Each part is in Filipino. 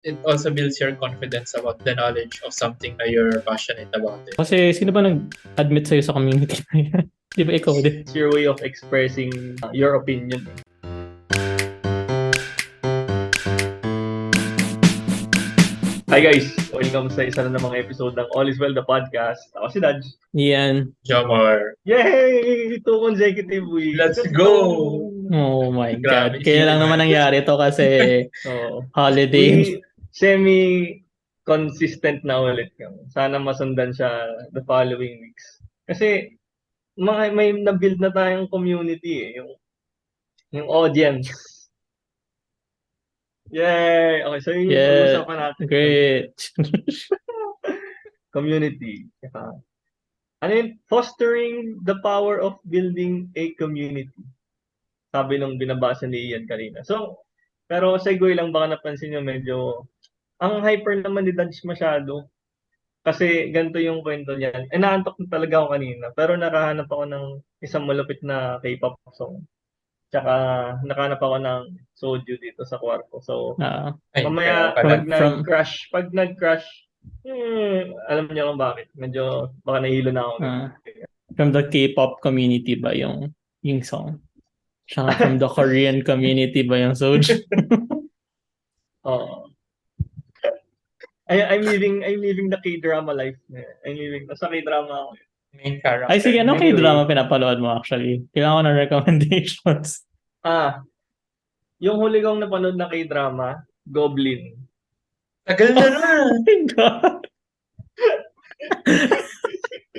it also builds your confidence about the knowledge of something na you're passionate about it. Kasi sino ba nag-admit sa'yo sa community na yan? Di ba ikaw din? It's your way of expressing your opinion. Hi guys! Welcome sa isa na namang episode ng All is Well, the podcast. Ako si Dodge. Yan. Jomar. Yay! 2 consecutive weeks. Let's go! Oh my Grabe, God. Kaya lang naman nangyari to kasi holiday. Semi-consistent na ulit kami. Sana masundan siya the following weeks. Kasi may na-build na tayong community yung audience. Yay! Okay, so yung pag-usapan natin. Great. Community. Ano yun? Fostering the power of building a community. Sabi nung binabasa ni Ian kanina. So, pero segue lang, baka napansin nyo medyo ang hyper naman ni Dodge masyado. Kasi ganito yung kwento niyan. Naantok na talaga ako kanina. Pero nakahanap ako ng isang malupit na K-pop song. Tsaka nakahanap ako ng soju dito sa kwarto. So, mamaya pag nag-crash, alam niyo kung bakit. Medyo baka nahilo na ako. From the K-pop community ba yung song? Tsaka from the Korean community ba yung soju? Oo. I'm living the K-drama life. Nasa K-drama ako. Main character. Ay, sige, anong K-drama pinapanood mo actually? Kailangan ko ng recommendations. Yung huli kong napanood na K-drama, Goblin. Tagal na na! Oh my God!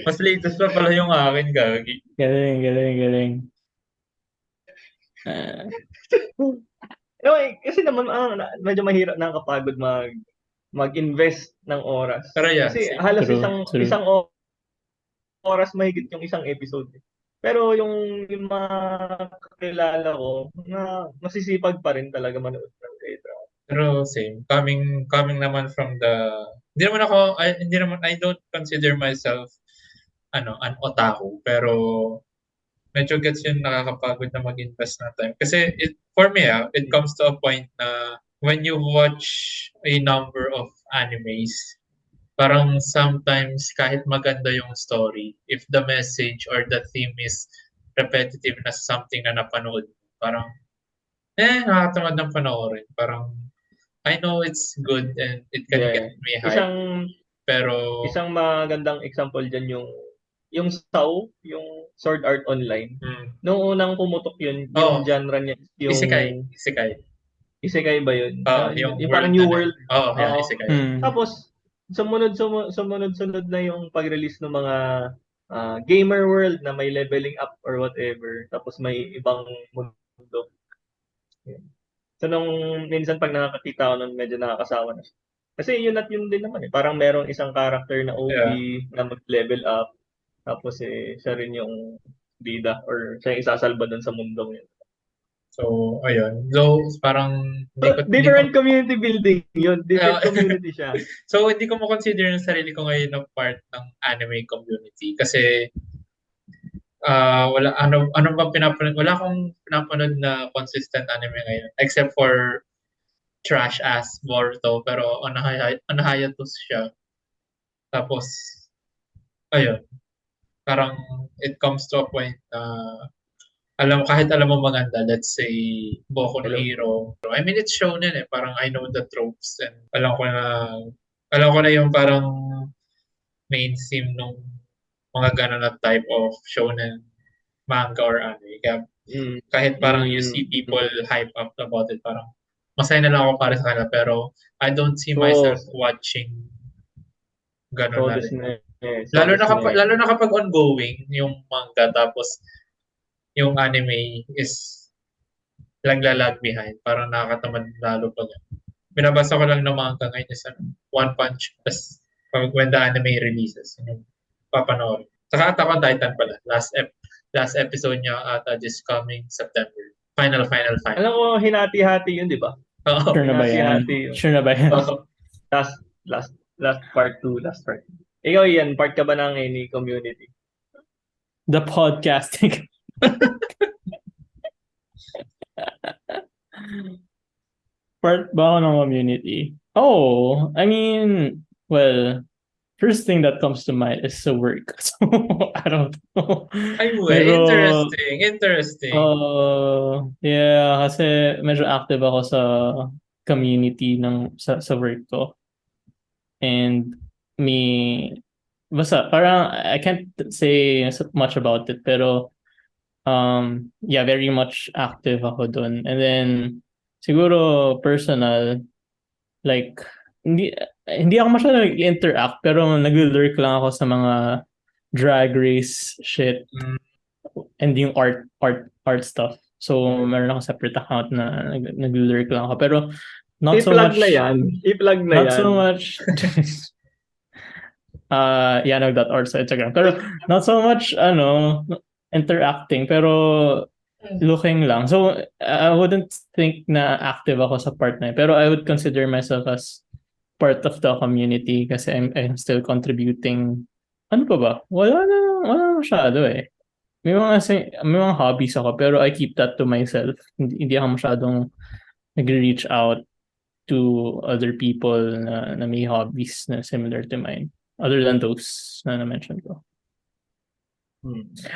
Mas latest pa pala yung akin, gagi. Galing. Anyway, kasi naman medyo mahirap, nakakapagod mag-invest ng oras. Pero yeah, kasi same. halos True. isang oras mahigit yung isang episode. Pero yung mga kakilala ko, na masisipag pa rin talaga manood ng K-drama. Pero same. Coming naman from I don't consider myself an otaku, pero medyo gets yun, nakakapagod na mag-invest ng time. Kasi for me, it comes to a point na when you watch a number of animes, parang sometimes kahit maganda yung story, if the message or the theme is repetitive na something na napanood, parang nakakatamad ng panoorin. Parang I know it's good and it can get me hype. Isang magandang example dyan yung SAO, yung Sword Art Online. Noong unang pumutok yun, yung genre niya, yung Isekai ba yun? Yung parang New World. Isekai. Tapos, sumunod na yung pag-release ng mga gamer world na may leveling up or whatever. Tapos may ibang mundo. So, nung minsan pag nakakakita ako nun, medyo nakakasawa na siya. Kasi yun at yun din naman. Parang merong isang character na OP na mag-level up. Tapos siya rin yung bida or siya yung isasalba dun sa mundo yun. So, ayun. So, parang different community building yun. Different community siya. So, hindi ko mo-consider yung sarili ko ngayon na part ng anime community. Kasi, wala akong pinapanood na consistent anime ngayon. Except for trash ass Boruto. Pero, on hiatus siya. Tapos, ayun. Parang, it comes to a point na kahit alam mo maganda, let's say, Boku no Hero. I mean, it's shonen parang I know the tropes and alam ko na yung parang main theme nung mga ganun na type of shonen manga or anime. Kaya, kahit parang you see people hype up about it, parang masaya na lang ako para sa kanila, pero I don't see myself watching ganun na rin. Lalo na kapag ongoing yung manga, tapos yung anime is lag behind. Parang nakakatamad lalo pag binabasa ko lang ng manga ngayon is One Punch. Tapos when the anime releases, yung papanood. Saka Attack on Titan pala. Last episode niya ata this coming September. Final. Alam ko, hinati-hati yun, di ba? Oo. Sure na ba yan? Last part 2, last part. Ikaw, Ian, part ka ba ng any community? The podcasting. Part ba ako ng community? Oh, I mean, well, first thing that comes to mind is sa work. So, I don't know. Ay, Medyo, interesting. yeah, kasi medyo active ako sa community sa work ko. And basta, parang, I can't say much about it, pero, yeah, very much active ako dun. And then, siguro, personal, like, hindi ako masyadong nag-interact, pero nag-lurk lang ako sa mga drag race shit Mm. and yung art stuff. So, meron ako separate account na nag-lurk lang ako. Pero, not so I-plug much, na yan. I-plug na not yan. so much, yanog.org sa Instagram. Pero, not so much, interacting. Pero, looking lang. So, I wouldn't think na active ako sa part na yun. Pero I would consider myself as part of the community kasi I'm still contributing. Ano pa ba? Wala masyado eh. May mga hobbies ako pero I keep that to myself. Hindi ako masyadong nag-reach out to other people na may hobbies na similar to mine. Other than those na na-mention ko.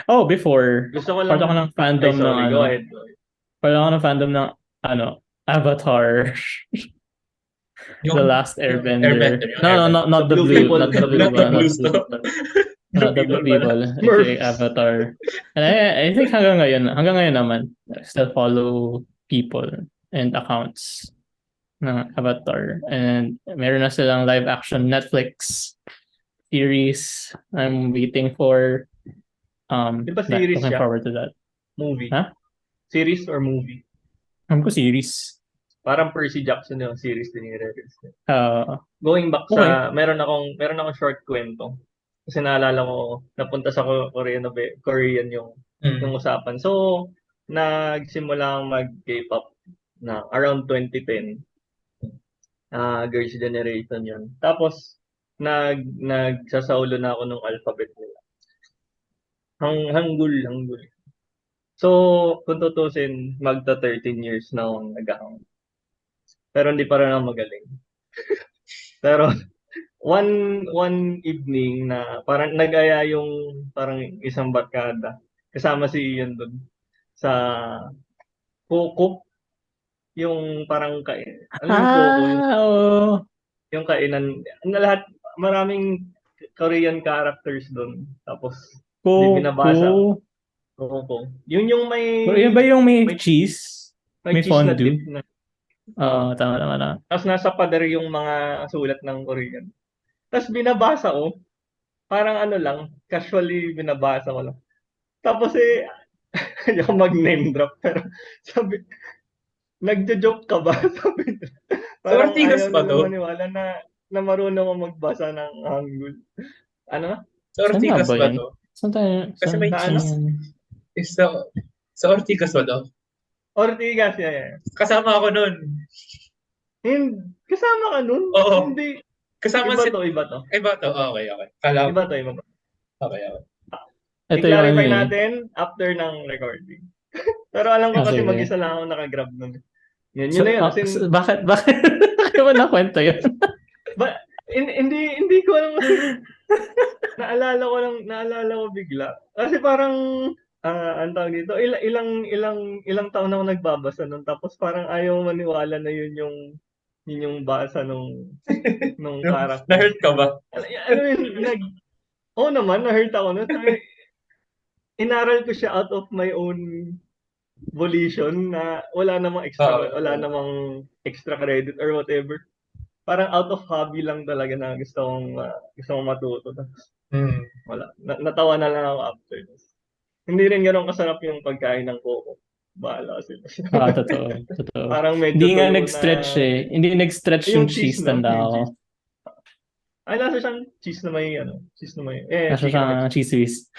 Oh, before, Gusto ko part lang, ako ng ay fandom ng sorry, go ahead. part ako ng fandom ng Avatar. Yung The Last Airbender. Airbender, yung No, Airbender. not the blue blue, people. not the blue Not the one, not blue the blue stuff. people. Blue The blue people pala. people, aka Avatar. And I think hanggang ngayon naman, I still follow people and accounts ng Avatar. And meron na silang live action Netflix series. I'm waiting for Di ba series looking siya? forward to that. Movie? Huh? Series or movie? Alam ko series. Parang Percy Jackson yung series din i-release. Going back Okay. sa, meron akong short kwento. Kasi naalala ko, napunta sa Korean yung usapan. So, nagsimula akong mag-K-pop na around 2010. Girls' generation yun. Tapos, nagsasaulo na ako ng alphabet nila. Hanggul. So, kung tutusin, magta 13 years na akong nag-account. Pero hindi pa rin ako magaling. Pero, one evening na parang nag-aya yung parang isang barkada. Kasama si Ian doon sa Coco. Yung parang ano yung Coco? Yung kainan. Lahat, maraming Korean characters doon. Tapos, hindi binabasa. Coco. Yun yung may... Pero yun ba yung may cheese? May cheese na dip fondue? na. Tama. Tapos nasa pader yung mga sulat ng Korean. Tapos binabasa ko. Parang ano lang, casually binabasa ko lang. Tapos hindi ako mag-name drop. Pero sabi, nagjo-joke ka ba? Sabi, parang Ortigas ayaw ba nila to? maniwala na marunong ako magbasa ng Hangul. Ano? Sa Ortigas ba to? Kasi may Sa cheese. Sa Ortigas ba to? Ortigas, yeah. Kasama ako nun. Kasama ka nun? Oo. Hindi. Kasama Iba to. Iba to? Okay. Kala Iba to. Okay. Ito I-clarify yung natin after ng recording. Pero alam ko kasi sige. mag-isa lang ako nakagrab nun. Yun na yun. Bakit kaya ba nakwento yun? Hindi ko alam kasi naalala ko bigla. Kasi parang ang tawag dito, ilang taon na ako nagbabasa nun, tapos parang ayaw maniwala na yun yung basa nung character. Na-hurt ka ba? Oo naman, na-hurt ako nun. Inaral ko siya out of my own volition na wala namang extra credit or whatever. Parang out of hobby lang talaga na gusto kong matuto. Wala. Natawa na lang ako after this. Hindi rin ganoon kasarap yung pagkain ng Coco. Bahala sila. Totoo. Parang medyo hindi nga tuyo nag-stretch na... Hindi nag-stretch yung cheese, tanda ako. Ay, nasa siyang cheese na may Nasa siyang cheese whiz.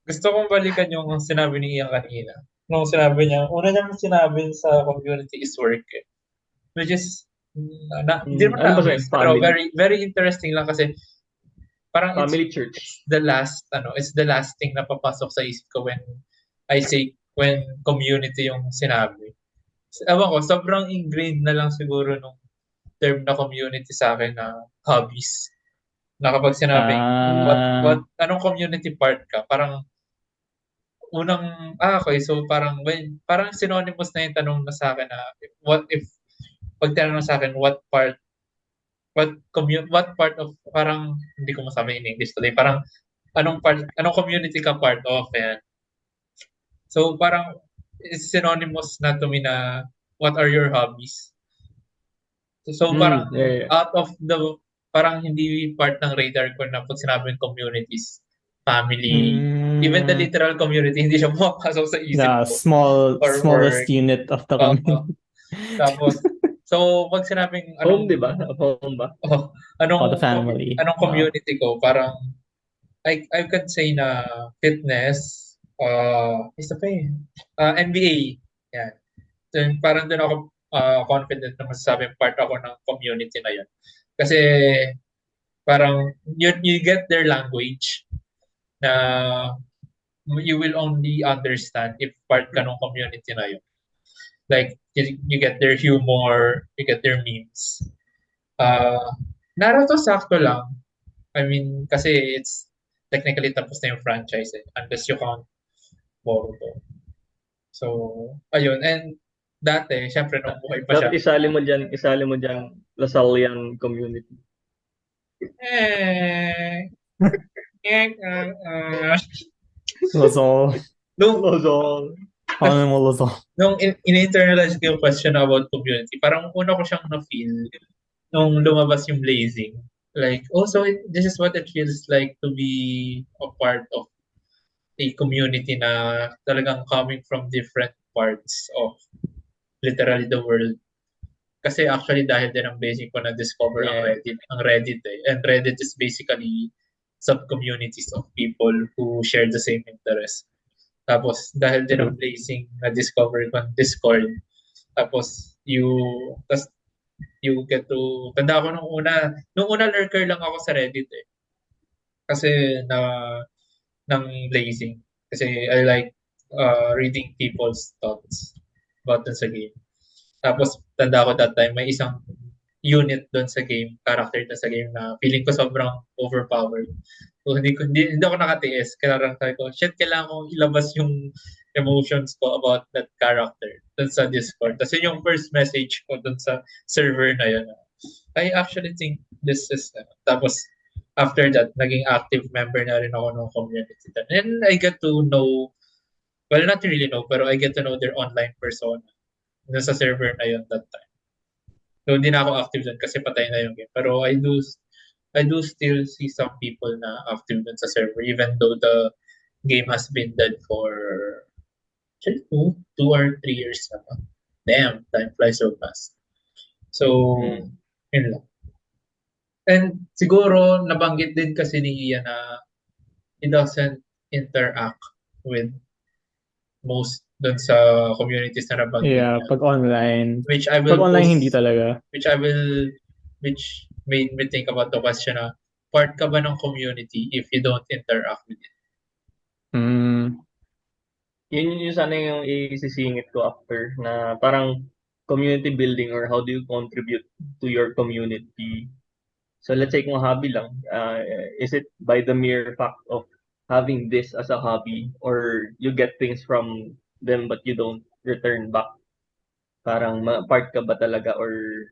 Gusto kong balikan yung sinabi ni Ian kanina. Nung sinabi niya, una niyang sinabi sa community is work. Which is, hindi naman na-amaze, pero very, very interesting lang kasi parang family church. It's the last thing na papasok sa isip ko when community yung sinabi. Ewan ko, sobrang ingrained na lang siguro nung term na community sa akin na hobbies. Na kapag sinabing, anong community part ka? Parang okay, so parang synonymous na yung tanong na sa akin na, pag tinanong sa akin, what part of, parang, hindi ko masabi in English today, parang, anong community ka part of, yan. So, parang, it's synonymous na to me na, what are your hobbies? So, parang, Yeah. out of the, parang hindi part ng radar ko na pag sinabing communities, family, even the literal community, hindi siya pumapasok sa isip The ko. Or smallest work. unit of the Oo. community. Tapos, so, pag sinabing Home, di ba? Home ba? oh, The family. anong community ko, parang, I could say na fitness, isa pa eh, NBA, yan. Then, parang doon ako confident na masasabing part ako ng community na yun. Kasi, parang, you get their language na you will only understand if part ka ng community na yun. Like, you get their humor, you get their memes. Naruto sakto lang. I mean, kasi it's technically tapos na yung franchise unless you count Boruto. So, ayun. And dati, syempre, nung buhay pa siya, Dapat isali mo dyan, Lasallian community. eh, Lozol. Lozol. Ano mo Lozol? Nung in-internalize ko yung question about community, parang una ko siyang na-feel nung lumabas yung Blazing. Like, also, this is what it feels like to be a part of a community na talagang coming from different parts of literally the world. Kasi actually dahil din ang basic ko na-discover ang Reddit eh. And Reddit is basically sub-communities of people who share the same interest. Tapos dahil din ang Blazing na-discover ko ang Discord. Tapos you get to, tanda ko nung una lurker lang ako sa Reddit eh. Kasi ng Blazing. Kasi I like reading people's thoughts about dun sa game. Tapos, tanda ko that time, may isang unit doon sa game, character doon sa game na feeling ko sobrang overpowered. So, hindi ako nakatiis. Kaya lang sabi ko, shit, kailangan kong ilabas yung emotions ko about that character doon sa Discord. Tapos yun yung first message ko doon sa server na yun. I actually think this is, tapos, after that, naging active member na rin ako ng community. And I get to know, well, not really know, pero I get to know their online persona sa server na yun that time. So, hindi na ako active dun kasi patay na yung game. Pero I do still see some people na active dun sa server even though the game has been dead for actually 2 or 3 years na. Damn, time flies so fast. So, yun lang. And siguro, nabanggit din kasi ni Ian na he doesn't interact with most dun sa communities na nabanggit Yeah, niya. pag online. Which I will Pag online, hindi talaga. Which made me think about the question na, part ka ba ng community if you don't interact with it? Yun sana yung isisingit ko after na parang community building or how do you contribute to your community. So let's say kung hobby lang, is it by the mere fact of having this as a hobby or you get things from them but you don't return back? Parang part ka ba talaga or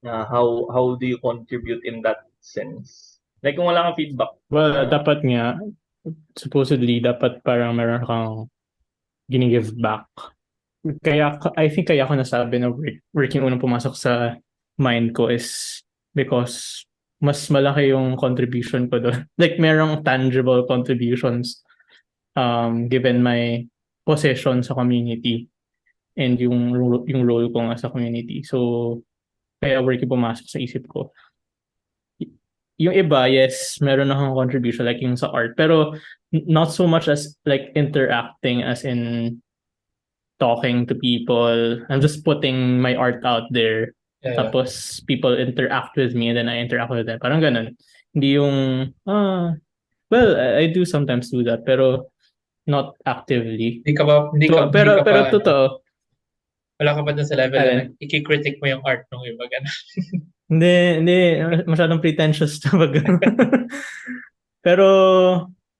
how do you contribute in that sense? Like kung wala kang feedback. Well, dapat nga, supposedly, dapat parang meron kang gini-give back. I think kaya ako nasabi na work yung unang pumasok sa mind ko is because mas malaki yung contribution ko doon. Like, merong tangible contributions given my position sa community and yung role ko nga sa community. So, kaya work yung pumasok sa isip ko. Yung iba, yes, meron akong contribution like yung sa art. Pero not so much as like interacting as in talking to people. I'm just putting my art out there. Yeah. Tapos people interact with me and then I interact with them. Parang ganun. Hindi yung, well, I do sometimes do that pero not actively. Hindi ka Pero totoo, Wala ka pa dun sa level na Alin? i-critic mo yung art ng iba, gano'n. Hindi. Masyadong pretentious na pag Pero,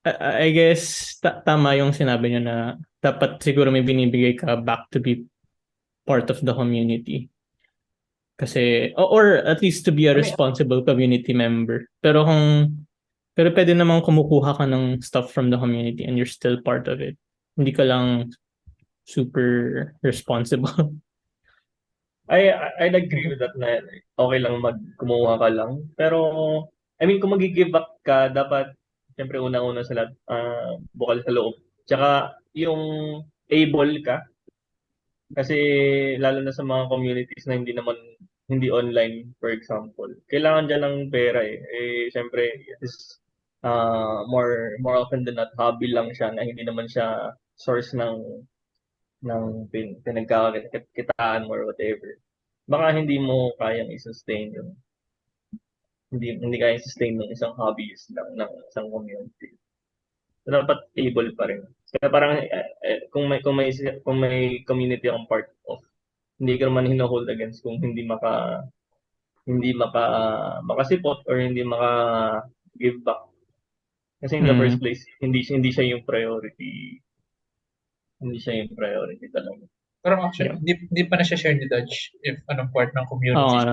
I guess, tama yung sinabi niyo na dapat siguro may binibigay ka back to be part of the community. Kasi, or at least to be a I mean, responsible community member. Pero pwede namang kumukuha ka ng stuff from the community and you're still part of it. Hindi ka lang super responsible. I'd agree with that na okay lang kumuha ka lang. Pero, I mean, kung mag-give back ka, dapat, siyempre, una-una sa lahat, bukal sa loob. Tsaka, yung able ka, kasi lalo na sa mga communities na hindi online, for example. Kailangan dyan ng pera eh. Siyempre, is, more often than not, hobby lang siya na hindi naman siya source ng pinagkakakitaan mo or whatever. Baka hindi mo kayang i-sustain yung hindi kaya i-sustain ng isang hobbyist lang ng isang community. So, dapat able pa rin. Kaya parang kung may community akong part of, hindi ka naman hino-hold against kung hindi makasipot or hindi give back. Kasi in the first Mm. place, hindi siya yung priority. Hindi siya yung priority talaga. Pero actually, Yeah. di pa na siya share ni Dodge if anong part ng Oo, community siya.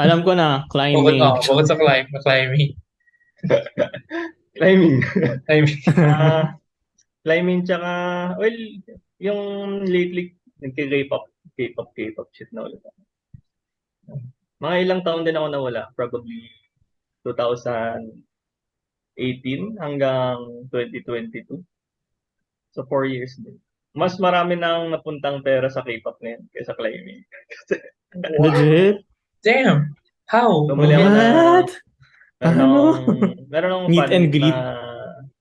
alam ko na, climbing. Bukod sa climbing. Climbing. I mean, Climbing tsaka, well, yung lately, K-pop shit na ulit. Mga ilang taon din ako nawala. Probably 2018 hanggang 2022. So, 4 years din. Mas marami nang napuntang pera sa K-pop ngayon kaysa climbing. Legit? damn! How? Bumili ako ng, What? meron Paano? akong, meron akong Meet fan and meet na, greet.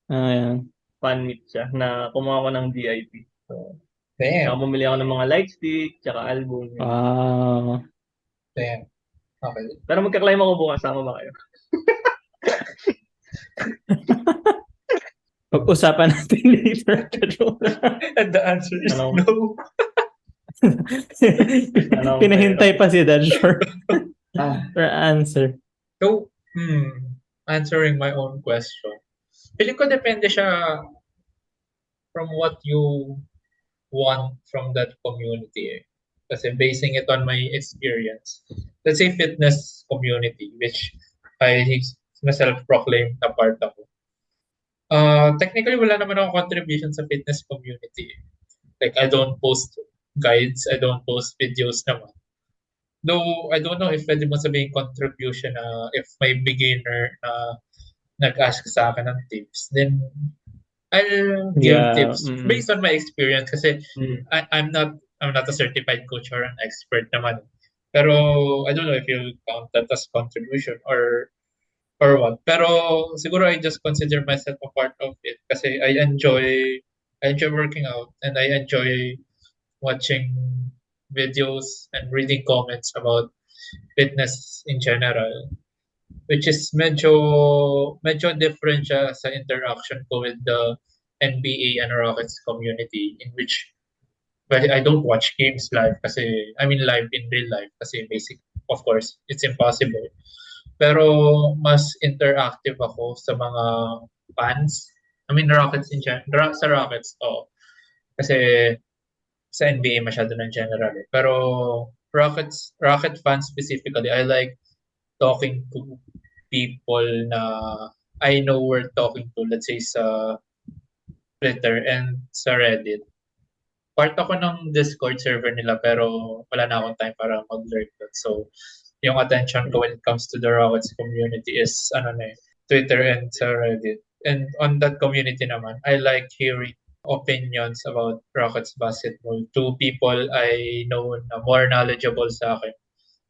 Ayan. fan meet siya na kumuha ko ng VIP. So, Damn. saka bumili ako ng mga light stick, tsaka album. Yun. Wow. Damn. Okay. Pero magka-climb ako bukas, sama ba kayo? Pag-usapan natin later. And the answer is Ano? no. Pinahintay pa si Dad Shore Ah, for answer. So, answering my own question. Feeling ko depende siya from what you want from that community. Kasi basing it on my experience. Let's say fitness community, which I self-proclaimed na part ako. Technically, wala naman akong contribution sa fitness community. Like, I don't post guides, I don't post videos naman. Though, I don't know if pwede mo sabihin contribution na if may beginner na nag-ask sa akin ng tips, then I'll give Yeah. tips based on my experience kasi mm. I'm not a certified coach or an expert naman. Pero I don't know if you count that as contribution or what. Pero siguro I just consider myself a part of it kasi I enjoy working out and I enjoy watching videos and reading comments about fitness in general, which is medyo different siya sa interaction ko with the NBA and Rockets community, in which I don't watch games live kasi I mean live in real life kasi basic of course it's impossible. Pero mas interactive ako sa mga fans. I mean Rockets in general, sa Rockets kasi sa NBA masyado ng general eh. Pero Rocket fans specifically, I like talking to people na I know we're talking to, let's say sa Twitter and sa Reddit. Part ako ng Discord server nila pero wala na akong time para mag-lurk doon. So, yung attention ko when it comes to the Rockets community is Twitter and sa Reddit. And on that community naman, I like hearing opinions about Rockets basketball to people I know na more knowledgeable sa akin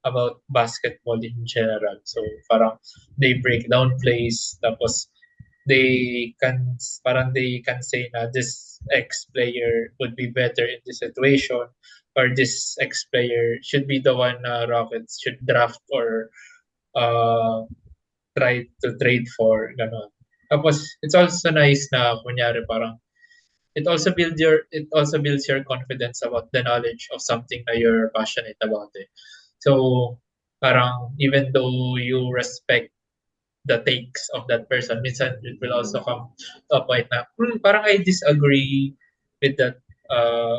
about basketball in general. So parang they break down plays tapos they can say na this X player would be better in this situation or this X player should be the one na Rockets should draft or try to trade for ganon. Tapos it's also nice na kunyari parang it also builds your confidence about the knowledge of something that you're passionate about it. So parang even though you respect the takes of that person, minsan it will also come to a point na parang I disagree with that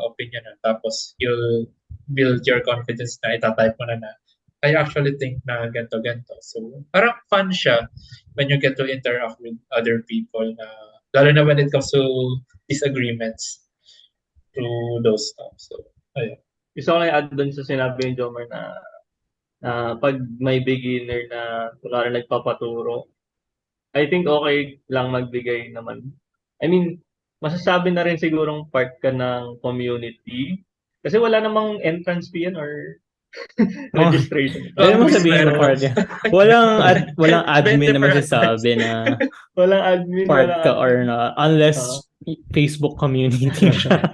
opinion na. Tapos you'll build your confidence na itatype mo na I actually think na ganto. So parang fun siya when you get to interact with other people na lalo na when it comes to disagreements through those stuff. So ayun. Gusto ko lang i-add dun sa sinabi ni Jomar na pag may beginner na kunwari nagpapaturo, I think okay lang magbigay naman. I mean, masasabi na rin sigurong part ka ng community. Kasi wala namang entrance fee yan or registration. Pwede mo Promise sabihin na meron. part yan. Walang admin na magsasabi na Walang admin, part walang ka or na unless Facebook community siya.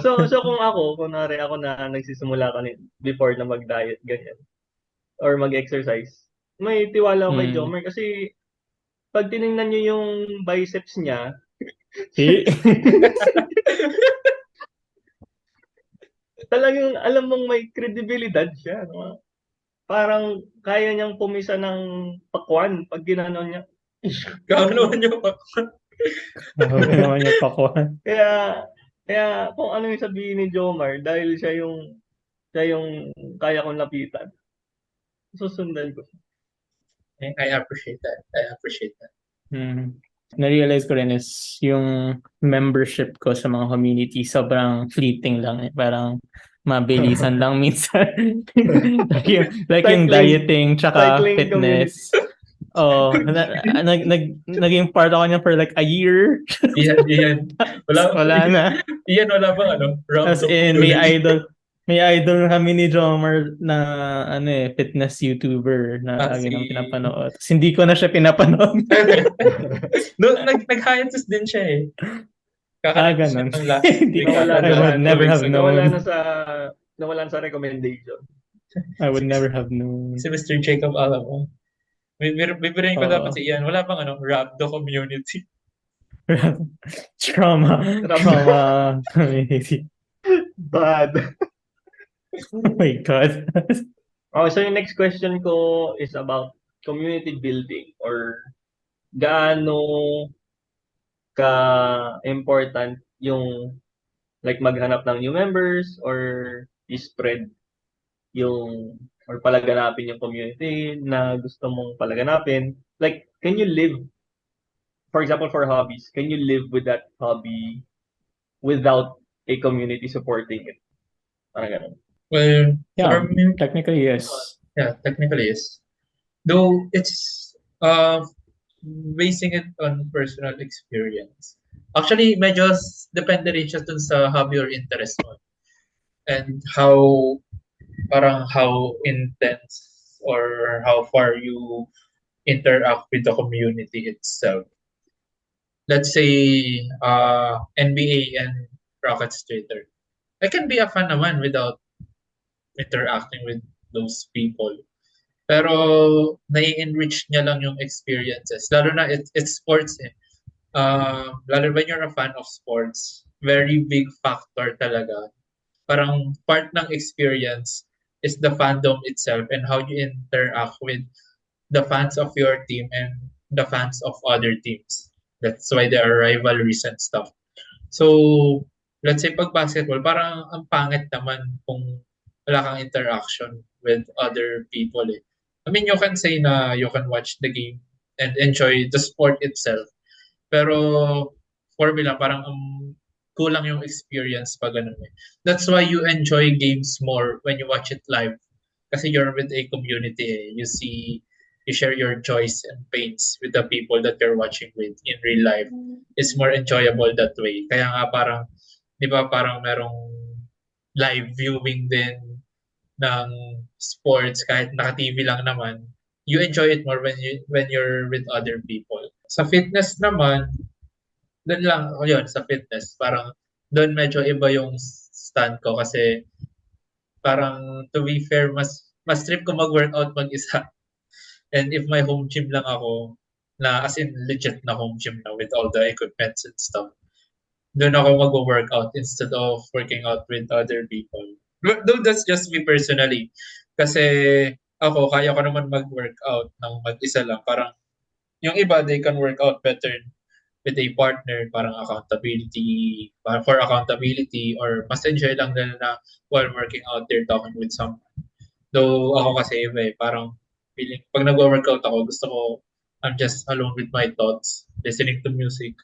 so kung ako, kunwari ako na nagsisimula before na mag-diet, ganyan, or mag-exercise, may tiwala ako kay Jomer kasi pag tinignan niyo yung biceps niya, talagang alam mong may credibility siya. No? Parang kaya niyang pumisa ng pakwan pag ginanon niya. Gagawin niyo pa. Gagawin niya pakwan. Kaya kung ano yung sabihin ni Jomar, dahil siya yung kaya kong lapitan, susundan ko. I appreciate that. Na-realize ko rin is yung membership ko sa mga community sobrang fleeting lang eh. Parang mabilisan lang minsan. like yung dieting tsaka fitness. Naging part ako niya for like a year. Iyan. Wala na. Iyan, wala bang As in, may idol kami ni Jomar na fitness YouTuber na lagi nang pinapanood. Tapos hindi ko na siya pinapanood. Nag-hiatus din siya eh. Ganun. I would never have known. Nawalan sa recommendation. I would never have known. Si Mr. Jacob Alamo. Bibirayin ko dapat si Ian. Wala bang Rabdo community? Trauma community. Bad. Oh my God. So yung next question ko is about community building or gaano ka-important yung like maghanap ng new members or i-spread yung or palaganapin yung community na gusto mong palaganapin. Like, can you live, for example, for hobbies, can you live with that hobby without a community supporting it? Parang ganun. Well, yeah, for me, technically yes. Yeah, technically yes. Though it's basing it on personal experience. Actually, medyo depende rin siya dun sa hobby or interest mo. And how intense or how far you interact with the community itself. Let's say NBA and Rockets Twitter. I can be a fan naman without interacting with those people. Pero nai-enrich niya lang yung experiences. Lalo na it's sports eh. Lalo when you're a fan of sports, very big factor talaga. Parang part ng experience is the fandom itself and how you interact with the fans of your team and the fans of other teams. That's why there are rivalries and stuff. So, let's say pag basketball, parang ang pangit naman kung wala kang interaction with other people eh. I mean, you can say na you can watch the game and enjoy the sport itself. Pero for me lang, parang kulang yung experience pag ganun eh. That's why you enjoy games more when you watch it live. Kasi you're with a community eh. You share your joys and pains with the people that you're watching with in real life. It's more enjoyable that way. Kaya nga parang, di ba parang merong live viewing din ng sports kahit naka-TV lang naman, you enjoy it more when you're with other people. Sa fitness naman, doon lang, yun, sa fitness, parang doon medyo iba yung stand ko kasi parang to be fair, mas trip ko mag-workout mag-isa. And if my home gym lang ako, na as in legit na home gym na with all the equipments and stuff, doon ako mag-workout instead of working out with other people. Though that's just me personally. Kasi ako, kaya ko naman mag-workout ng mag-isa lang. Parang yung iba, they can work out better with a partner, parang accountability, for accountability, or mas enjoy lang nila na while working out, they're talking with someone. Though ako kasi iba parang feeling, pag nag-workout ako, gusto ko, I'm just alone with my thoughts, listening to music.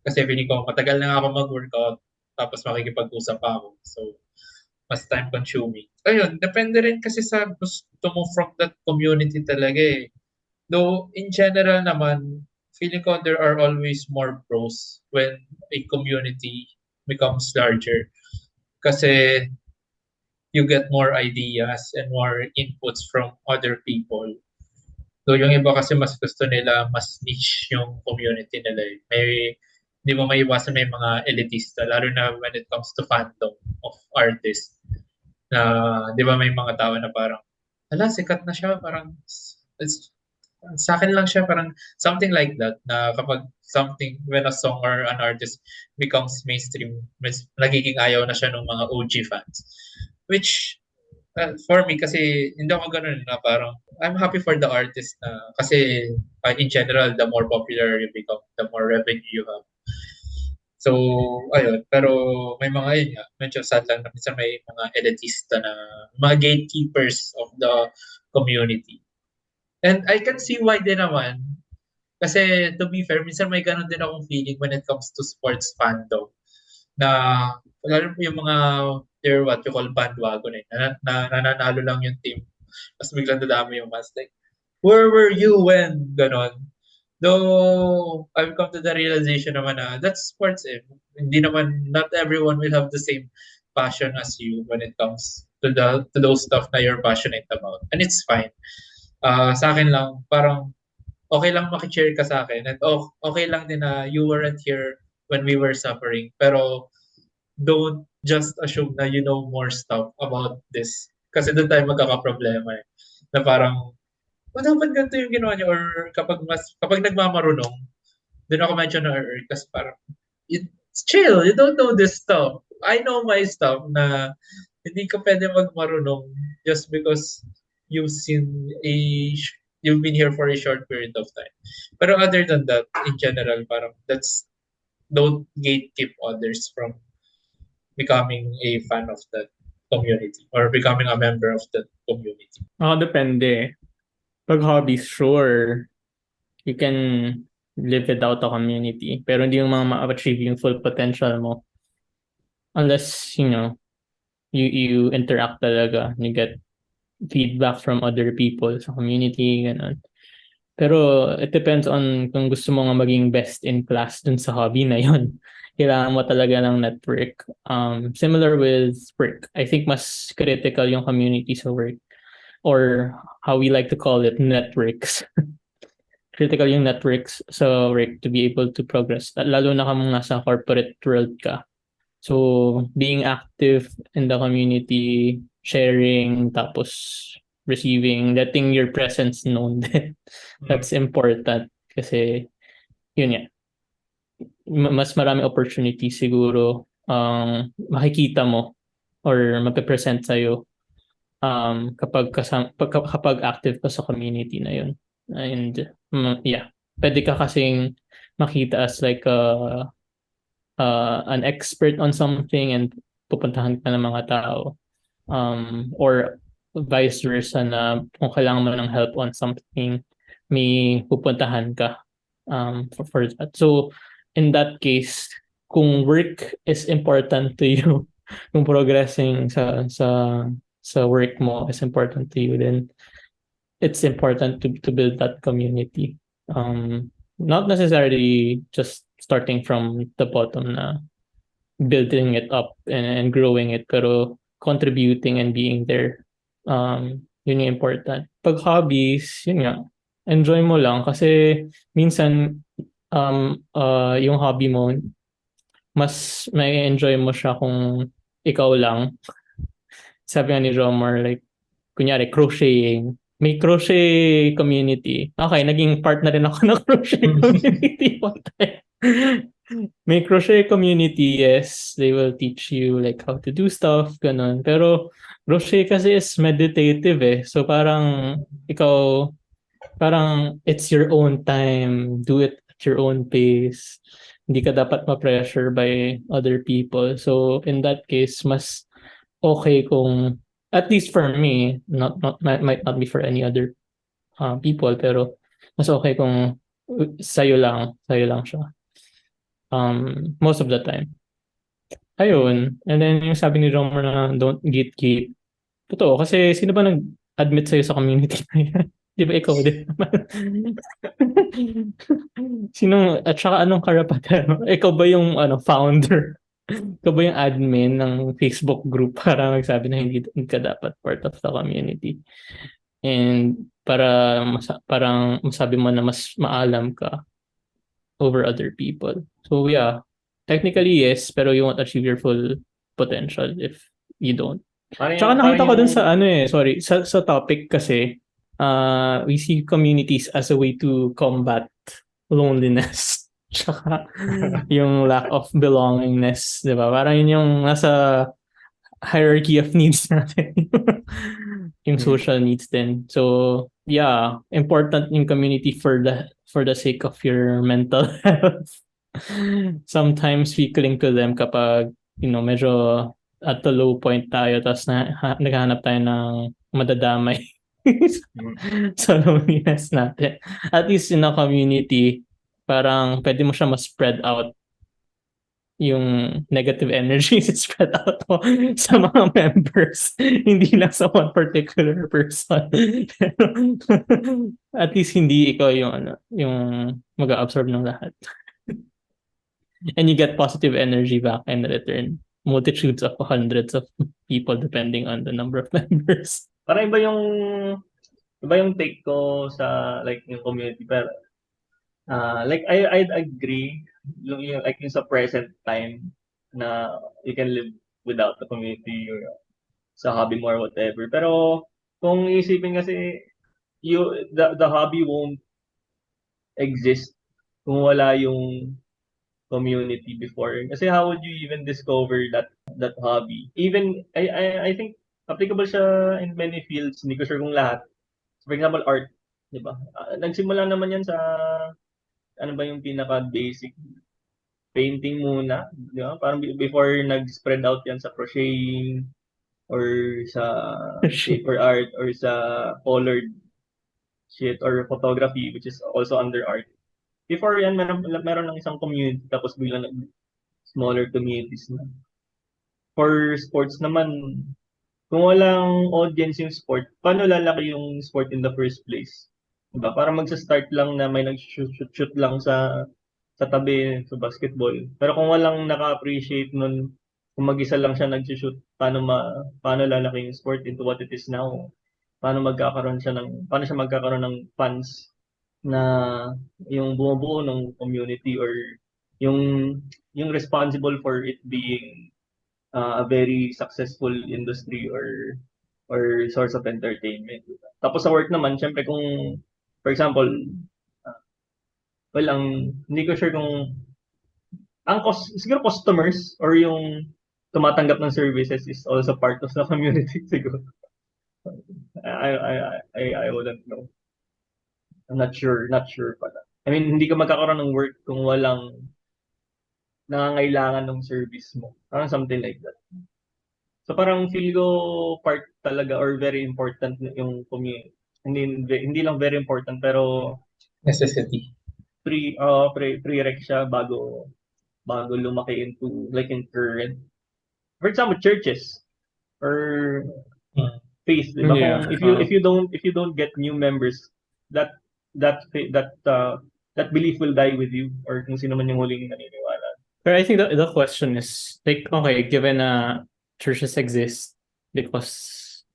Kasi feeling ko, matagal na ako mag-workout, tapos makikipag-usap pa ako. So, mas time consuming. Ayun, depende rin kasi sa gusto mo from that community talaga eh. Though, in general naman, feeling ko there are always more pros when a community becomes larger. Kasi you get more ideas and more inputs from other people. So yung iba kasi mas gusto nila, mas niche yung community nila eh. Di mo maiwasan may mga elitista, lalo na when it comes to fandom of artists. Na, di ba may mga tao na parang, hala, sikat na siya, parang, sa akin lang siya, parang something like that, na kapag when a song or an artist becomes mainstream, nagiging ayaw na siya ng mga OG fans. Which, for me, kasi hindi ako ganun na parang, I'm happy for the artist na, kasi in general, the more popular you become, the more revenue you have. So, ayun. Pero may mga yun nga, medyo sad lang na minsan may mga elitista na, mga gatekeepers of the community. And I can see why din naman. Kasi to be fair, minsan may ganun din akong feeling when it comes to sports fandom. Na, lalo po yung mga, they're what you call bandwagon eh. Nananalo lang yung team. Tapos biglang dadami yung fans. Like, where were you when? Ganon. Though, I've come to the realization naman na that's sports eh. Hindi naman, not everyone will have the same passion as you when it comes to those stuff na you're passionate about. And it's fine. Sa akin lang, parang okay lang maki-cheer ka sa akin and okay lang din na you weren't here when we were suffering. Pero don't just assume na you know more stuff about this. Kasi doon tayo magkakaproblema eh. Na parang, dapat ganito yung ginawa niya or kapag nagmamarunong, doon ako medyo na-hurt kasi parang, it's chill, you don't know this stuff. I know my stuff na hindi ka pwede magmarunong just because you've you've been here for a short period of time. Pero other than that, in general, parang don't gatekeep others from becoming a fan of that community or becoming a member of that community. Depende. Pag hobbies, sure, you can live without a community. Pero hindi mo ma-achieve yung full potential mo. Unless, you interact talaga. You get feedback from other people sa community, ganun. Pero it depends on kung gusto mo nga maging best in class dun sa hobby na yon. Kailangan mo talaga ng network. Similar with work. I think mas critical yung community sa work. Or how we like to call it, networks. Critical yung networks sa work to be able to progress. Lalo na kung nasa corporate world ka. So, being active in the community, sharing, tapos receiving, letting your presence known din. That's important kasi yun yan. Mas marami opportunity siguro makikita mo or mape-present sa'yo kapag active ka sa community na yun. And yeah, pwede ka kasing makita as like an expert on something and pupuntahan ka ng mga tao. Or vice versa na kung kailangan mo ng help on something, may pupuntahan ka for that. So, in that case, kung work is important to you, kung progressing sa work mo is important to you, then it's important to build that community. Not necessarily just starting from the bottom na building it up and growing it, pero contributing and being there. Yun yung important. Pag hobbies, yun nga, enjoy mo lang kasi minsan yung hobby mo, mas may enjoy mo siya kung ikaw lang. Sabi nga ni Romar, like, kunyari, crocheting. May crochet community. Okay, naging part na rin ako ng crochet community one time. May crochet community, yes. They will teach you like how to do stuff, ganun. Pero crochet kasi is meditative eh. So parang ikaw, parang it's your own time. Do it at your own pace. Hindi ka dapat ma-pressure by other people. So in that case, mas okay kung, at least for me, might not be for any other people, pero mas okay kung sa'yo lang siya. Most of the time. Ayun. And then yung sabi ni Romer na don't gatekeep. Totoo, kasi sino ba nag-admit sa'yo sa community na yan? Di ba ikaw din naman? At saka anong karapatan mo? Ikaw ba yung founder? Ikaw ba yung admin ng Facebook group para magsabi na hindi ka dapat part of the community? And parang masabi mo na mas maalam ka over other people. So yeah, technically yes, pero you won't achieve your full potential if you don't. Tsaka Parang nakita ko dun yung, sa sa topic kasi, we see communities as a way to combat loneliness. Tsaka yung lack of belongingness, di ba? Parang yun yung nasa hierarchy of needs natin. Yung social needs din. So, yeah, important yung community for the sake of your mental health. Sometimes we cling to them kapag, medyo at the low point tayo tapos naghahanap tayo ng madadamay sa loneliness natin. At least in a community, parang pwede mo siya ma-spread out yung negative energy is spread out mo sa mga members, hindi lang sa one particular person. Pero, at least hindi ikaw yung mag-absorb ng lahat. And you get positive energy back in return. Multitudes of hundreds of people depending on the number of members. parang iba yung take ko sa like yung community, pero like I'd agree yung sa present time na you can live without the community or sa hobby mo or whatever. Pero kung isipin kasi the hobby won't exist kung wala yung community before. Kasi how would you even discover that hobby? Even I think applicable siya in many fields, hindi ko sure kung lahat. For example, art, 'di ba? Nagsimula naman 'yan sa ano ba yung pinaka basic painting muna, 'di ba? Parang before nag-spread out 'yan sa crocheting or sa paper art or sa colored shit or photography, which is also under art. Before yan, meron lang isang community tapos biglang smaller communities na. For sports naman, kung walang audience yung sport, paano lalaki yung sport in the first place? Diba? Para magsa-start lang na may nag-shoot lang sa tabi sa basketball. Pero kung walang naka-appreciate nun, kung mag-isa lang siya nag-shoot, paano lalaki yung sport into what it is now? Paano siya magkakaroon ng fans na yung bumubuo ng community or yung yung responsible for it being a very successful industry or source of entertainment. Tapos sa work naman, syempre kung for example, uh, hindi ko sure kung siguro customers or yung tumatanggap ng services is also part of the community siguro. I wouldn't know. I'm not sure pala. I mean, hindi ka magkakaroon ng work kung walang nangangailangan ng service mo. Parang something like that. So parang feel ko part talaga or very important yung community. Hindi lang very important pero Necessity. prereq siya bago lumaki into like in current. For example, churches or faith, di ba? Yeah. Kung if you don't get new members, that that belief will die with you or kung sino man yung huling naniniwala. But I think the question is like, okay, given churches exist because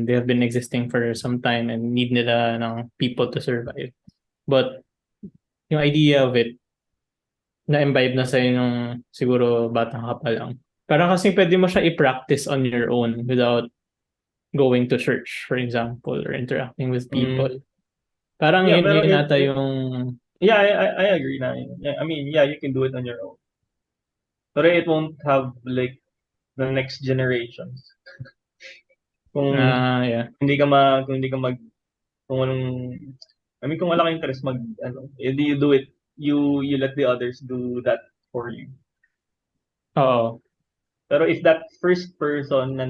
they have been existing for some time and need nila ng people to survive. But yung idea of it, na-imbibe na sa'yo nung siguro bata ka pa lang. Parang kasi pwede mo siya i-practice on your own without going to church, for example, or interacting with people. Parang Yeah, yun pero ata yung Yeah, I agree na. Yeah, I mean, yeah, you can do it on your own. But it won't have like the next generations. Kung Yeah. kung hindi ka kung anong, I mean, kung wala kang interest you do it, you let the others do that for you. Oo. Pero if that first person na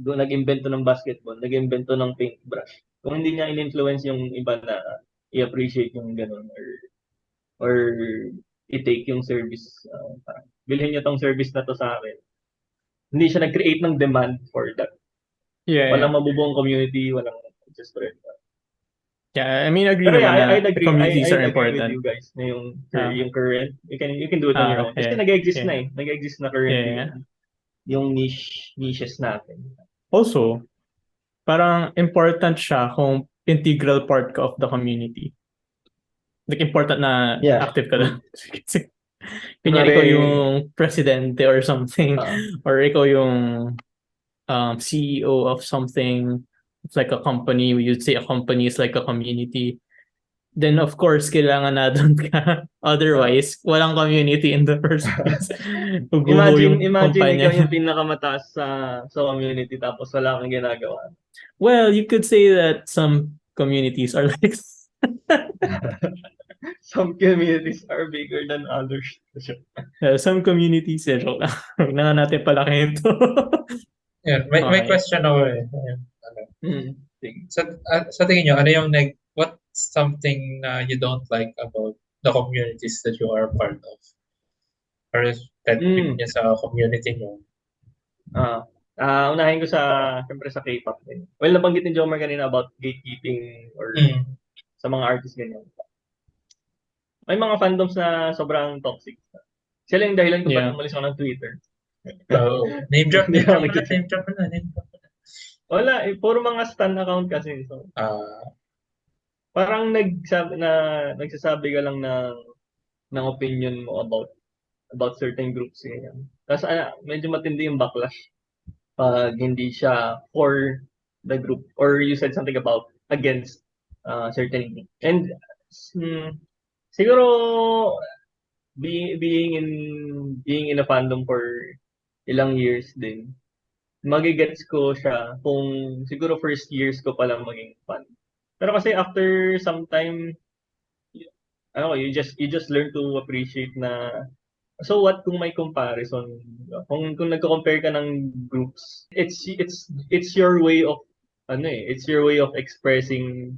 nag-imbento ng basketball, nag-imbento ng paintbrush, kung hindi niya in-influence yung iba na i-appreciate yung ganun or i-take yung service, parang, bilhin niyo tong service na to sa akin. Hindi siya nag-create ng demand for that. Yeah. Walang mabubuong community, walang just spread. Yeah, I mean, agree Pero yeah, naman na I'd agree. communities are I'd agree with important. you guys na Ah, yung current, you can do it on your own. Kasi yeah. nag-exist Yeah. na eh. Nag-exist na Yeah. currently Yeah. yung niches natin. Also, parang important siya kung integral part ka of the community. Like, important na Yeah. active ka doon. Kasi, kanya ikaw Kunwari, yung presidente or something, uh, or ikaw yung CEO of something. It's like a company. You'd say a company is like a community. Then, of course, kailangan na doon ka. uh, Otherwise, walang community in the first place. Guguho yung imagine kumpanya. ikaw yung pinakamataas sa community tapos wala kang ginagawa. Well, you could say that some communities are like Some communities are bigger than others. some communities, joke lang. Huwag na nga natin palakihin ito. Yan, may Okay. question ako eh. Ayan, ano. Sige. Sa tingin nyo, what's something na you don't like about the communities that you are part of? Or is pet peeve Mm. niya sa community nyo? Unahin ko siyempre sa K-pop din. Well, nabanggit ni Jomar kanina about gatekeeping or Mm. sa mga artists ganyan. May mga fandoms na sobrang toxic. Sila yung dahilan kung ba't Yeah. umalis ako ng Twitter. Name drop, Hindi name ako drop na, nag-chat. name drop na, name drop na. Wala, puro mga stan account kasi. So, parang nagsasabi ka lang ng opinion mo about certain groups ganyan. Tapos medyo matindi yung backlash pag hindi siya for the group or you said something about against certain group. And siguro being in a fandom for ilang years din, magigets ko siya kung siguro first years ko pa lang maging fan. Pero kasi after some time, ano, you just learn to appreciate na so what kung may comparison, kung nagko-compare ka ng groups, it's your way of it's your way of expressing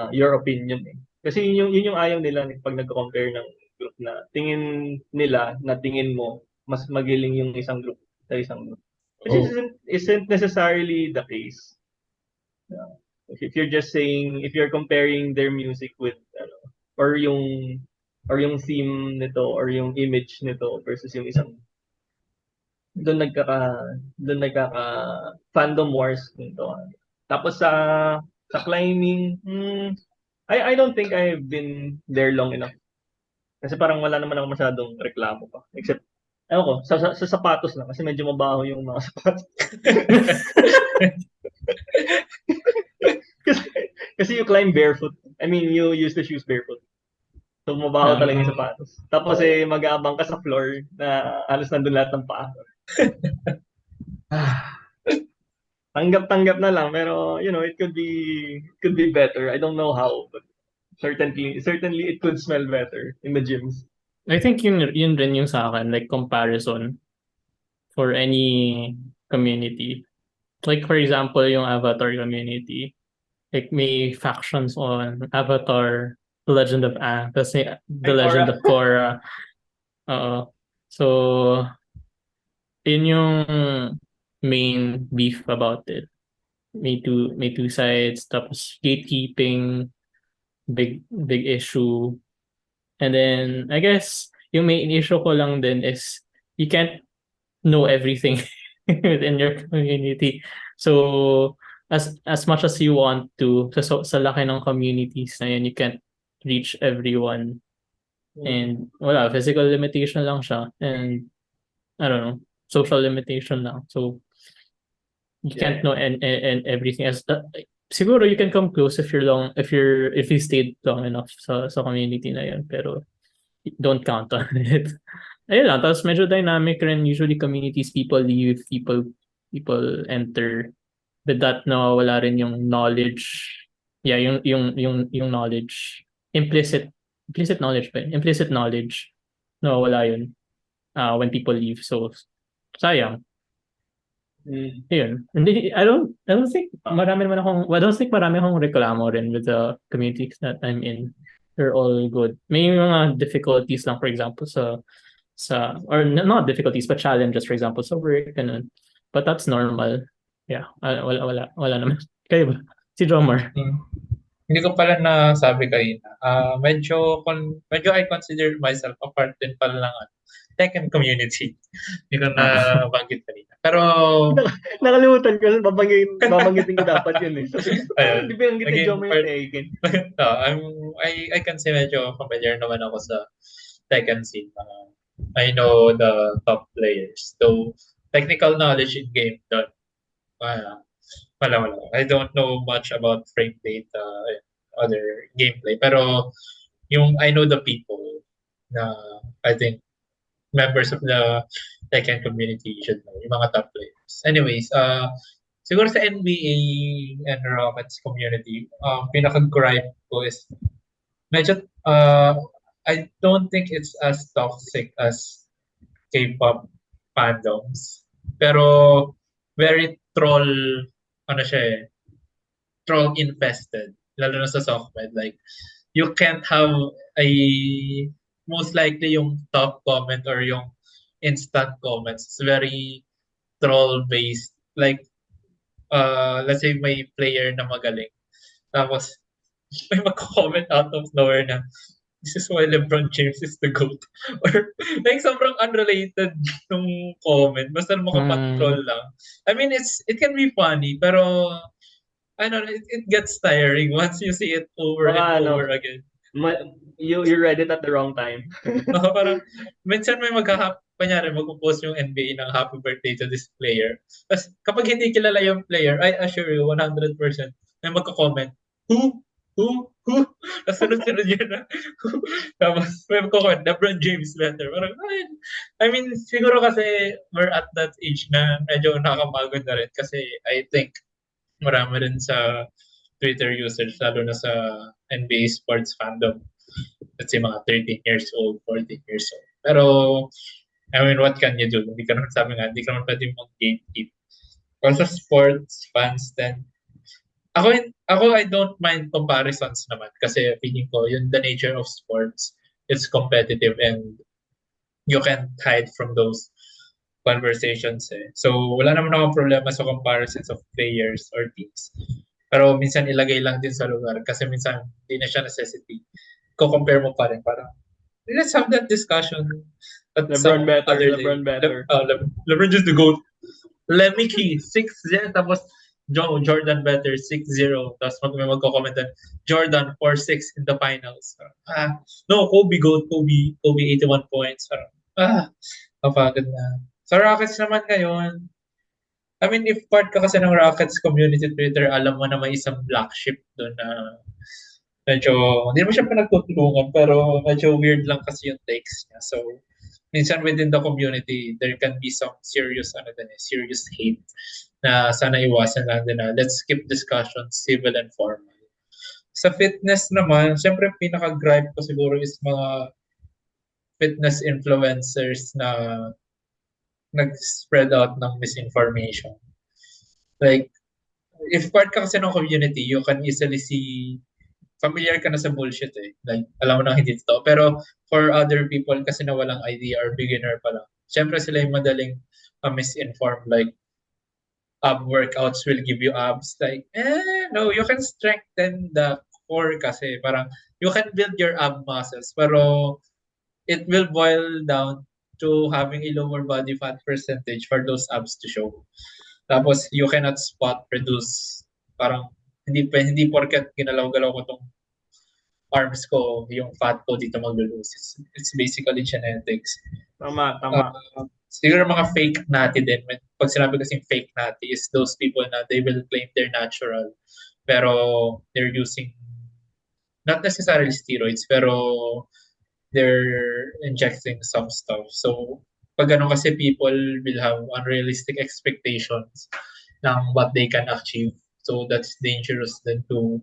your opinion eh. Kasi yun yung ayaw nila pag nagko-compare ng group na tingin mo mas magaling yung isang group sa isang group. Which isn't necessarily the case. Yeah. If you're just saying, if you're comparing their music with or yung theme nito or yung image nito versus yung isang, doon nagkaka fandom wars nito. Tapos sa climbing, I don't think I've been there long enough. Kasi parang wala naman ako masyadong reklamo pa. Except, ewan ko, sa sapatos lang. Kasi medyo mabaho yung mga sapatos. kasi, kasi you climb barefoot. I mean, you use the shoes barefoot. So, mabaho talaga yung sapatos. Tapos mag-aabang ka sa floor na halos nandun lahat ng paa. Tanggap-tanggap na lang. Pero, it could be better. I don't know how. But certainly it could smell better in the gyms. I think yun rin yung sa akin, like comparison for any community. Like, for example, yung Avatar community. Like, may factions on Avatar, The Legend of Aang, kasi The Ay, Legend Cora. of Korra. So, yun yung main beef about it. May two sides, tapos gatekeeping, big issue. And then, I guess, yung main issue ko lang din is, you can't know everything within your community. So, as much as you want to, sa laki ng communities na yun, you can't reach everyone. And wala, physical limitation lang siya. And, I don't know, social limitation lang. So, you Yeah. can't know and everything. siguro you can come close if you stayed long enough sa community na yun, pero don't count on it. Ayun lang, tapos medyo dynamic rin. Usually communities, people leave, people enter. With that, nawawala rin yung knowledge. Yeah, yung knowledge. Implicit knowledge ba yun? Implicit knowledge. Nawawala yun when people leave. So, sayang. Yun. Hindi, I don't think I don't think marami akong reklamo rin with the communities that I'm in. They're all good. May mga difficulties lang, for example, or not difficulties, but challenges, for example, sa work, ganun. But that's normal. Yeah, wala naman. Kayo ba? Si Drummer. Hindi ko pala nasabi kanina. Medyo I consider myself a part din pala ng Tekken community. Hindi ko nabanggit kanina. Pero Nakalimutan ko, babanggitin ko dapat yun eh. Ayun. Hindi ba yung Naging Jomo yung part- Tekken? I can say medyo familiar naman ako sa Tekken scene. I know the top players. So, technical knowledge in game, wala. I don't know much about frame data and other gameplay. Pero I know the people na I think members of the Tekken community should know, yung mga top players. Anyways, siguro sa NBA and Rockets community, pinaka-gripe ko is medyo, I don't think it's as toxic as K-pop fandoms. Pero very troll infested, lalo na sa software. Like, you can't have most likely yung top comment or yung instant comments. It's very troll-based. Like, let's say may player na magaling. Tapos, may mag-comment out of nowhere na, this is why LeBron James is the GOAT. Or, like, sobrang unrelated yung comment. Basta makapatrol lang. I mean, it can be funny, pero, I don't know, it gets tiring once you see it over and over again. You read it at the wrong time. Parang, minsan may kunyari, mag-post yung NBA ng happy birthday to this player. Tapos, kapag hindi kilala yung player, I assure you, 100%, may magko-comment, who? Tapos, sunod-sunod yun na. Tapos, may magko-comment, LeBron James better. Parang, I mean, siguro kasi we're at that age na medyo nakakapagod na rin kasi I think marami rin sa Twitter users, lalo na sa NBA sports fandom. Let's say mga 13 years old, 14 years old. Pero, I mean, what can you do? Hindi ka naman hindi ka naman pwede mag-gatekeep. Kung sa sports fans, then, ako, I don't mind comparisons naman kasi feeling ko, the nature of sports, it's competitive and you can't hide from those conversations eh. So, wala naman akong problema sa comparisons of players or teams. Pero minsan ilagay lang din sa lugar kasi minsan hindi na siya necessity. Compare mo pa rin, parang let's have that discussion at LeBron better, other LeBron day. better. LeBron just the GOAT. Lemmy Key, 6-0, tapos Jordan better, 6-0. Tapos may magko-comment na, Jordan 4-6 in the finals. No, Kobe GOAT, Kobe 81 points. Kapagod na. Sa Rockets naman ngayon, I mean, if part ka kasi ng Rockets community Twitter, alam mo na may isang black sheep doon na medyo, hindi naman siya pinagtutulungan, pero medyo weird lang kasi yung takes niya. So, minsan within the community, there can be some serious hate na sana iwasan lang din na let's keep discussions civil and formal. Sa fitness naman, syempre pinaka-gripe ko siguro is mga fitness influencers na nag-spread out ng misinformation. Like, if part ka kasi ng community, you can easily see, familiar ka na sa bullshit eh. Like, alam mo na hindi ito. Pero for other people kasi na walang idea or beginner pa lang, syempre sila yung madaling misinform. Like, ab workouts will give you abs. Like, no, you can strengthen the core kasi. Parang, you can build your ab muscles. Pero, it will boil down to having a lower body fat percentage for those abs to show. Tapos, you cannot spot reduce. Parang, hindi porket ginalaw-galaw ko tong arms ko, yung fat ko dito mag-lose. It's basically genetics. Tama. Siguro mga fake nati din. Pag sinabi kasing fake nati is those people na they will claim they're natural. pero they're using not necessarily steroids, pero they're injecting some stuff. So, pag ganun kasi people will have unrealistic expectations ng what they can achieve. So, that's dangerous then to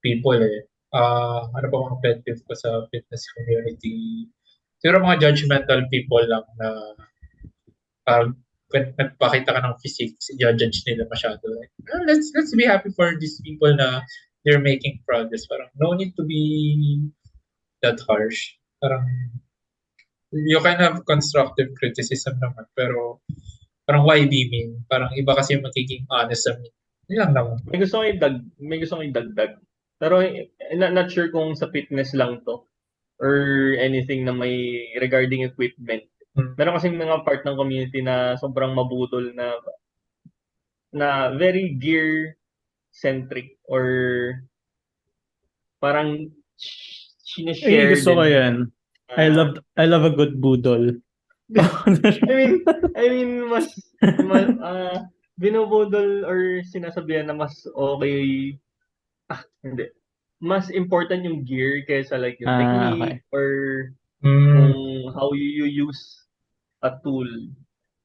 people eh. Ano ba mga pet peeve ko sa fitness community? Siguro mga judgmental people lang na pag nagpakita ka ng physique, judge nila masyado. Like, let's be happy for these people na they're making progress. Parang no need to be that harsh. Parang you can have constructive criticism naman, pero parang why be mean? Parang iba kasi yung magiging honest sa mean. Yun lang naman. May gusto kong idagdag. Pero not sure kung sa fitness lang to or anything na may regarding equipment. Meron kasi mga part ng community na sobrang mabudol na very gear centric or parang sinishare gusto ko yan. I love a good budol. I mean mas binubudol or sinasabihan na mas okay hindi. Mas important yung gear kaysa like yung technique or kung how you use a tool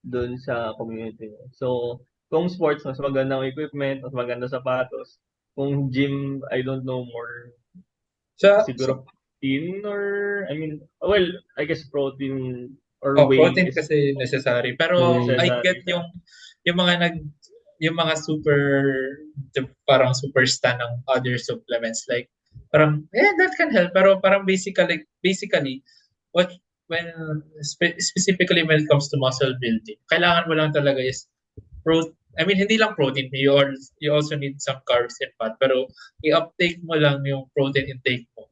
doon sa community. So, kung sports, mas magandang equipment, mas maganda sapatos. Kung gym, I don't know more. Siguro protein or, I mean, well, I guess protein or whey protein kasi necessary. Pero I get yung mga super parang super stan ng other supplements like parang that can help pero parang basically specifically when it comes to muscle building kailangan mo lang talaga is hindi lang protein, you also need some carbs and fat pero i-uptake mo lang yung protein intake mo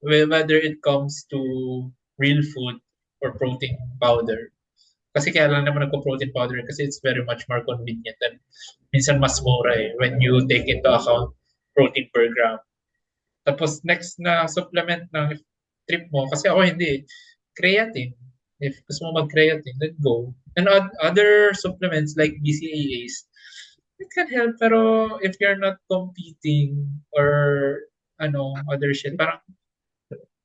whether it comes to real food or protein powder. Kasi kaya lang naman nagpo-protein powder kasi it's very much more convenient and minsan mas mura when you take into account protein per gram. Tapos next na supplement ng trip mo, kasi ako hindi, creatine. If gusto mo mag-creatine, then go. And other supplements like BCAAs, it can help pero if you're not competing or other shit, parang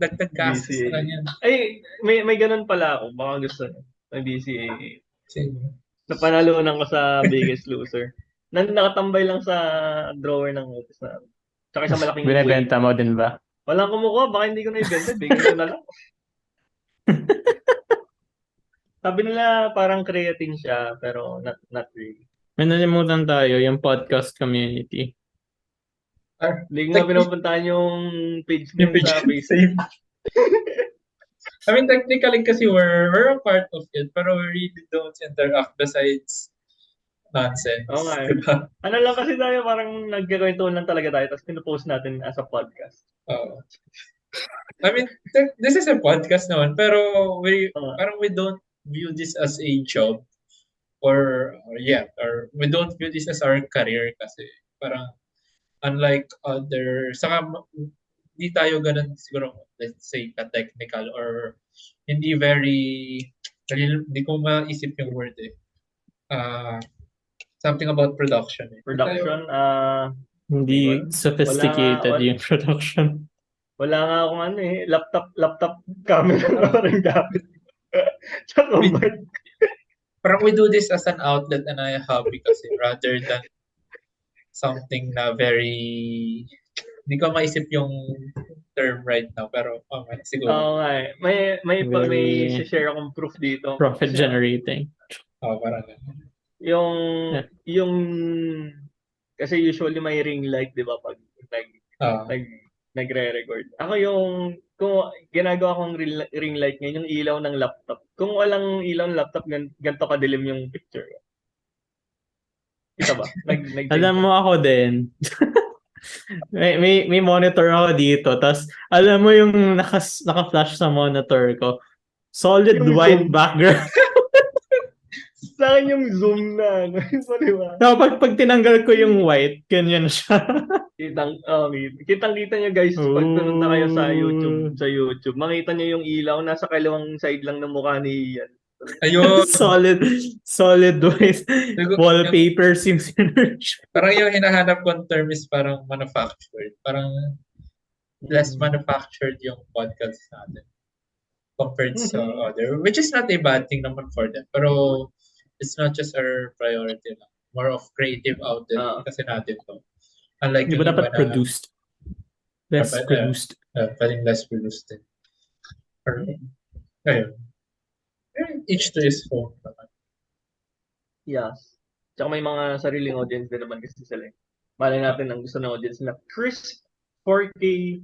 dagdag gastos na lang yan. Ay, may ganun pala ako. Baka gusto nyo. May BCAA. Sige. Napanalunan ko sa Biggest Loser. Nakatambay lang sa drawer ng office na. Tsaka sa malaking binibenta mo din ba? Walang kumukuha. Baka hindi ko na ibenta. Bigyan ko na lang. Sabi nila parang creatine siya pero not really. May nalimutan tayo yung podcast community. Hindi nga pinupuntahan yung page niyo sa Facebook. I mean, technically kasi we're a part of it, pero we really don't interact besides nonsense. Okay. Diba? Ano lang kasi tayo, parang nagkakwentuhan lang talaga tayo, tapos pinupost natin as a podcast. I mean, this is a podcast naman, pero parang we don't view this as a job or we don't view this as our career kasi parang unlike other, saka hindi tayo ganun siguro, let's say, ka-technical or hindi hindi ko maisip yung word something about production. Production, hindi sophisticated yung production. Wala nga akong laptop camera na rin gamit. Parang we do this as an outlet and a hobby kasi rather than something na very hindi ko maisip yung term right now pero siguro. Oo nga eh. May share akong proof dito. Profit generating. Parang yung kasi usually may ring light, 'di ba, pag nagre-record. Ako kung ginagawa kong ring light ngayon, yung ilaw ng laptop. Kung walang ilaw ng laptop, ganito kadilim yung picture. Kita ba? Alam mo ako din. may monitor ako dito. Tapos, alam mo yung naka-flash sa monitor ko. Solid yung white zoom. Background. Sa akin yung zoom na. No, pag tinanggal ko yung white, ganyan siya. Kitang-kita nyo guys, pag punta kayo sa YouTube, makita nyo yung ilaw, nasa kalawang side lang ng mukha ni Ian. Ayun. solid waste. Yung, Wallpapers yung sinerch. parang yung hinahanap kong term is parang manufactured. Parang less manufactured yung podcast natin compared sa other, which is not a bad thing naman for them. Pero it's not just our priority lang. More of creative outlet kasi natin to. Unlike Di yung ba iba dapat na produced? Less produced. pwedeng less produced din. Or, ayun. Each to his own naman. Yes. Tsaka may mga sariling audience din naman kasi sila. Malay natin ang gusto ng audience na crisp 4K.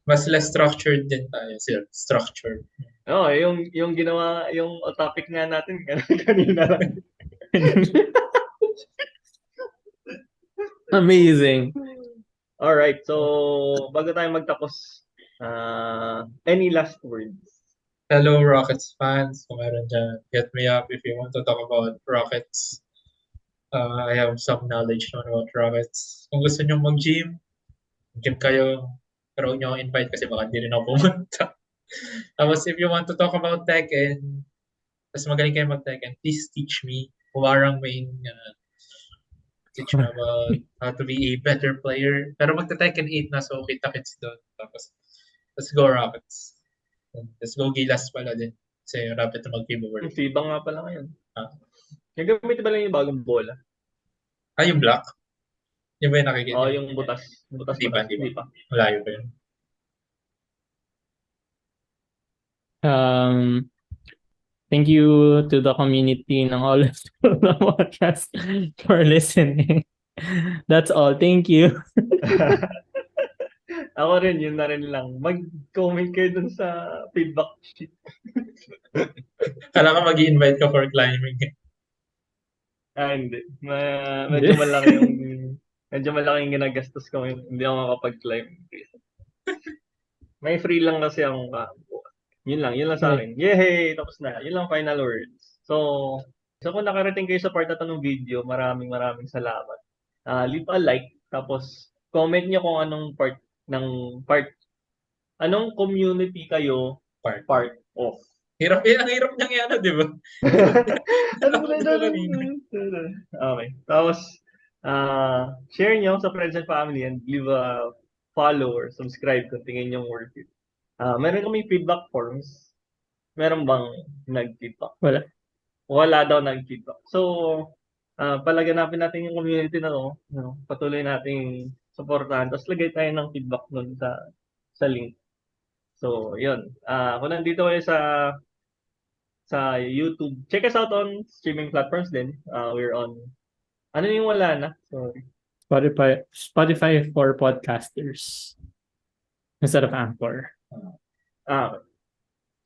Mas less structured din tayo. Structured. Oh, yung ginawa, yung topic nga natin kanina lang. Amazing. Alright, so bago tayo magtapos, any last words? Hello, Rockets fans. Kung meron dyan, get me up if you want to talk about Rockets. I have some knowledge naman about Rockets. Kung gusto nyo mag-gym, gym kayo. Pero huwag nyo akong invite kasi baka hindi rin ako pumunta. Tapos if you want to talk about Tekken, mas magaling kayo mag-Tekken, please teach me. Huwarang main teach me about how to be a better player. Pero magta-Tekken 8 na, so kita-kits doon. Tapos, let's go Rockets. Let's go Gilas pala din. Kasi rapid na mag-giveaway. FIBA nga pala ngayon. Nagamit ba lang yung bagong bola? Yung black? Yung ba yung nakikita? Yung butas. Hindi pa. Malayo pa yun. Thank you to the community ng all of the podcast for listening. That's all. Thank you. Ako rin, yun na rin lang. Mag-comment kayo dun sa feedback sheet. Kala ka mag-i-invite ka for climbing. Hindi. Medyo malaki yung ginagastos ko. Hindi ako makapag-climb. May free lang kasi akong Yun lang sa akin. Yay! Tapos na. Yun lang final words. So kung nakarating kayo sa part na to ng video, maraming salamat. Leave a like, tapos comment nyo kung anong anong community kayo part of. Ang hirap niyang di ba? Okay. Tapos, share nyo sa friends and family and leave a follow or subscribe kung tingin nyo worth it. Meron kami feedback forms. Meron bang nag-feedback? Wala daw nag-feedback. So, palaganapin natin yung community na to. Patuloy nating supportahan. Tapos lagay tayo ng feedback nun sa link. So, yun. Kung nandito kayo sa YouTube, check us out on streaming platforms din. We're on, ano yung wala na? Sorry. Spotify for podcasters instead of Anchor.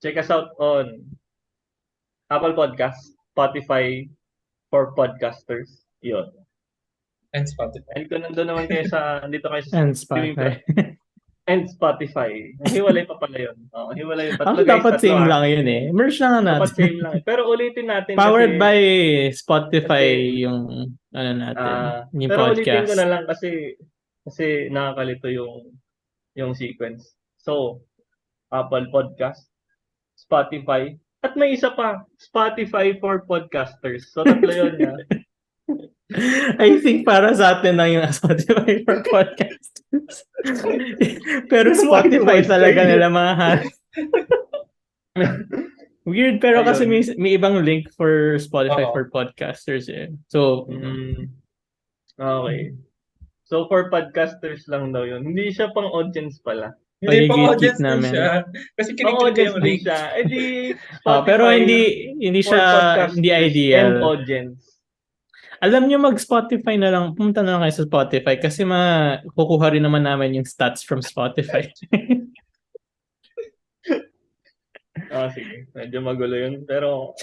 Check us out on Apple Podcasts, Spotify for podcasters. Yun. And Spotify. And kung nandito kayo sa and Spotify. And Spotify. Hiwalay pa pala yun. Hiwalay yung tatlo. Dapat same lang yun eh. Merge na natin. Dapat same lang. Pero ulitin natin Powered kasi, by Spotify yung natin. Yung pero podcast. ulitin ko na lang kasi nakakalito yung sequence. So, Apple Podcast, Spotify, at may isa pa, Spotify for podcasters. So, tatlo yun na. I think para sa atin lang yung Spotify for podcasters. Pero Spotify talaga nila mga weird, pero kasi may ibang link for Spotify for podcasters eh. So, okay. So, for podcasters lang daw yun. Hindi siya pang audience pala. Hindi pang audience din siya. Kasi kiniklik ko yung link. Spotify, pero hindi siya, hindi ideal. And audience. Alam nyo, mag-Spotify na lang. Pumunta na lang kayo sa Spotify kasi kukuha rin naman namin yung stats from Spotify. Sige. Medyo magulo yun. Pero,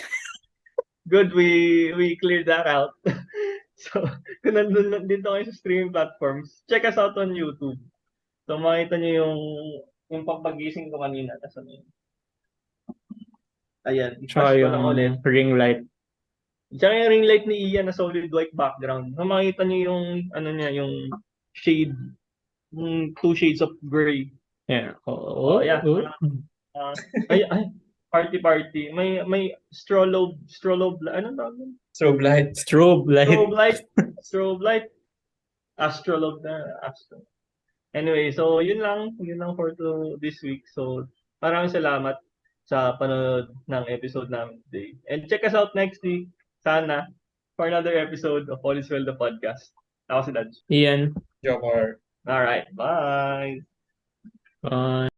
good, we cleared that out. So, kung nandito kayo sa streaming platforms, check us out on YouTube. So, makita nyo yung pagpagising ko kanina. Ayan. Tsaka yung ring light. Tsaka yung ring light ni Ian na solid white background. So, makita nyo yung, yung shade, yung 2 shades of gray. Yeah. Yeah. party. May strobe, ano tawag yun? Strobe light. Strobe light. Strobe light, astrolobe na, astro. Anyway, so yun lang for this week. So maraming salamat sa panonood ng episode namin today. And check us out next week, sana, for another episode of All is Well, the podcast. Ako si Dodge. Ian. Jomar. Alright, bye! Bye.